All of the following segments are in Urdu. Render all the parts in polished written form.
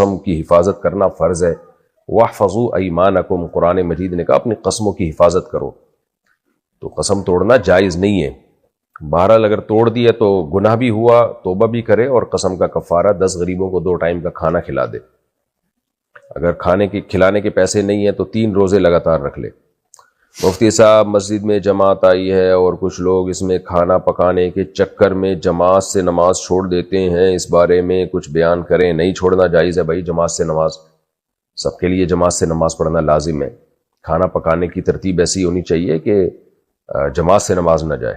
قسم کی حفاظت کرنا فرض ہے. واحفظوا ایمانکم، قرآن مجید نے کہا اپنی قسموں کی حفاظت کرو. تو قسم توڑنا جائز نہیں ہے. بہرحال اگر توڑ دیا تو گناہ بھی ہوا، توبہ بھی کرے، اور قسم کا کفارہ 10 غریبوں کو 2 ٹائم کا کھانا کھلا دے. اگر کھلانے کے پیسے نہیں ہیں تو 3 روزے لگاتار رکھ لے. مفتی صاحب مسجد میں جماعت آئی ہے اور کچھ لوگ اس میں کھانا پکانے کے چکر میں جماعت سے نماز چھوڑ دیتے ہیں، اس بارے میں کچھ بیان کریں. نہیں چھوڑنا جائز ہے بھائی جماعت سے نماز، سب کے لیے جماعت سے نماز پڑھنا لازم ہے. کھانا پکانے کی ترتیب ایسی ہونی چاہیے کہ جماعت سے نماز نہ جائے.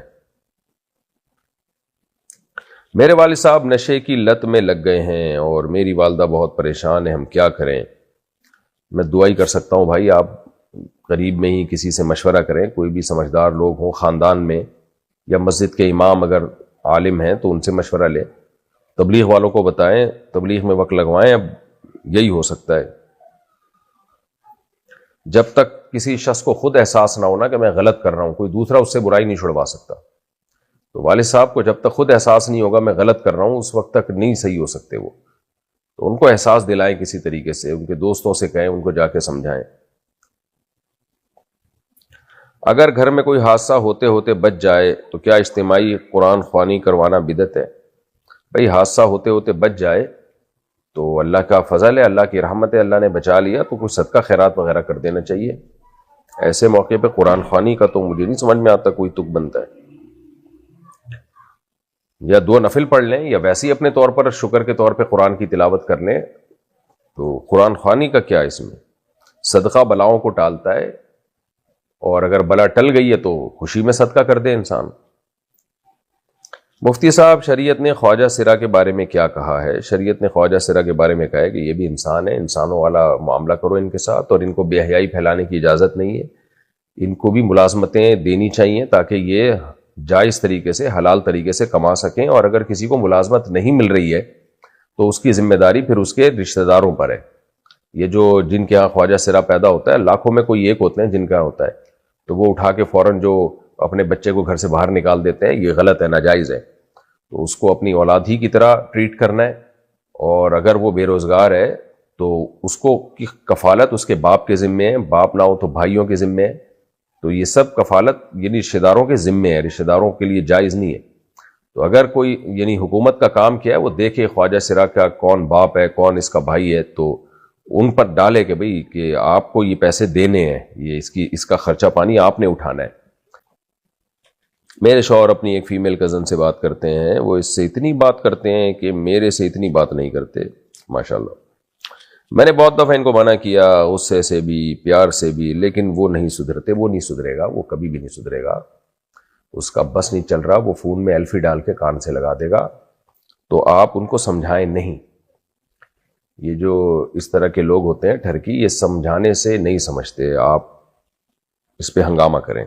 میرے والد صاحب نشے کی لت میں لگ گئے ہیں اور میری والدہ بہت پریشان ہے، ہم کیا کریں؟ میں دعا ہی کر سکتا ہوں بھائی، آپ قریب میں ہی کسی سے مشورہ کریں، کوئی بھی سمجھدار لوگ ہوں خاندان میں، یا مسجد کے امام اگر عالم ہیں تو ان سے مشورہ لیں. تبلیغ والوں کو بتائیں، تبلیغ میں وقت لگوائیں. اب یہی ہو سکتا ہے جب تک کسی شخص کو خود احساس نہ ہونا کہ میں غلط کر رہا ہوں، کوئی دوسرا اس سے برائی نہیں چھڑوا سکتا. تو والد صاحب کو جب تک خود احساس نہیں ہوگا میں غلط کر رہا ہوں، اس وقت تک نہیں صحیح ہو سکتے وہ. تو ان کو احساس دلائیں کسی طریقے سے، ان کے دوستوں سے کہیں، ان کو جا کے سمجھائیں. اگر گھر میں کوئی حادثہ ہوتے ہوتے بچ جائے تو کیا اجتماعی قرآن خوانی کروانا بدعت ہے؟ بھائی حادثہ ہوتے ہوتے بچ جائے تو اللہ کا فضل ہے، اللہ کی رحمت ہے، اللہ نے بچا لیا تو کچھ صدقہ خیرات وغیرہ کر دینا چاہیے. ایسے موقع پہ قرآن خوانی کا تو مجھے نہیں سمجھ میں آتا کوئی تک بنتا ہے. یا 2 نفل پڑھ لیں، یا ویسے ہی اپنے طور پر شکر کے طور پہ قرآن کی تلاوت کر لیں. تو قرآن خوانی کا کیا اس میں؟ صدقہ بلاؤں کو ٹالتا ہے، اور اگر بلا ٹل گئی ہے تو خوشی میں صدقہ کر دے انسان. مفتی صاحب شریعت نے خواجہ سرا کے بارے میں کیا کہا ہے؟ شریعت نے خواجہ سرا کے بارے میں کہا ہے کہ یہ بھی انسان ہے، انسانوں والا معاملہ کرو ان کے ساتھ، اور ان کو بے حیائی پھیلانے کی اجازت نہیں ہے. ان کو بھی ملازمتیں دینی چاہیے تاکہ یہ جائز طریقے سے، حلال طریقے سے کما سکیں. اور اگر کسی کو ملازمت نہیں مل رہی ہے تو اس کی ذمہ داری پھر اس کے رشتہ داروں پر ہے. یہ جو جن کے ہاں خواجہ سرا پیدا ہوتا ہے، لاکھوں میں کوئی ایک ہوتے ہیں جن کا ہوتا ہے، تو وہ اٹھا کے فوراً جو اپنے بچے کو گھر سے باہر نکال دیتے ہیں، یہ غلط ہے، ناجائز ہے. تو اس کو اپنی اولاد ہی کی طرح ٹریٹ کرنا ہے. اور اگر وہ بے روزگار ہے تو اس کو کی کفالت اس کے باپ کے ذمے ہے، باپ نہ ہو تو بھائیوں کے ذمے ہے. تو یہ سب کفالت یعنی رشتہ داروں کے ذمے ہے، رشتہ داروں کے لیے جائز نہیں ہے. تو اگر کوئی یعنی حکومت کا کام کیا ہے وہ دیکھے خواجہ سرا کا کون باپ ہے، کون اس کا بھائی ہے، تو ان پر ڈالے کہ بھئی کہ آپ کو یہ پیسے دینے ہیں، یہ اس کا خرچہ پانی آپ نے اٹھانا ہے. میرے شوہر اپنی ایک فیمیل کزن سے بات کرتے ہیں، وہ اس سے اتنی بات کرتے ہیں کہ میرے سے اتنی بات نہیں کرتے. ماشاءاللہ میں نے بہت دفعہ ان کو منع کیا، غصے سے بھی پیار سے بھی، لیکن وہ نہیں سدھرتے. وہ نہیں سدھرے گا، وہ کبھی بھی نہیں سدھرے گا. اس کا بس نہیں چل رہا، وہ فون میں ایلفی ڈال کے کان سے لگا دے گا. تو آپ ان کو سمجھائیں نہیں. یہ جو اس طرح کے لوگ ہوتے ہیں ٹھرکی، یہ سمجھانے سے نہیں سمجھتے. آپ اس پہ ہنگامہ کریں.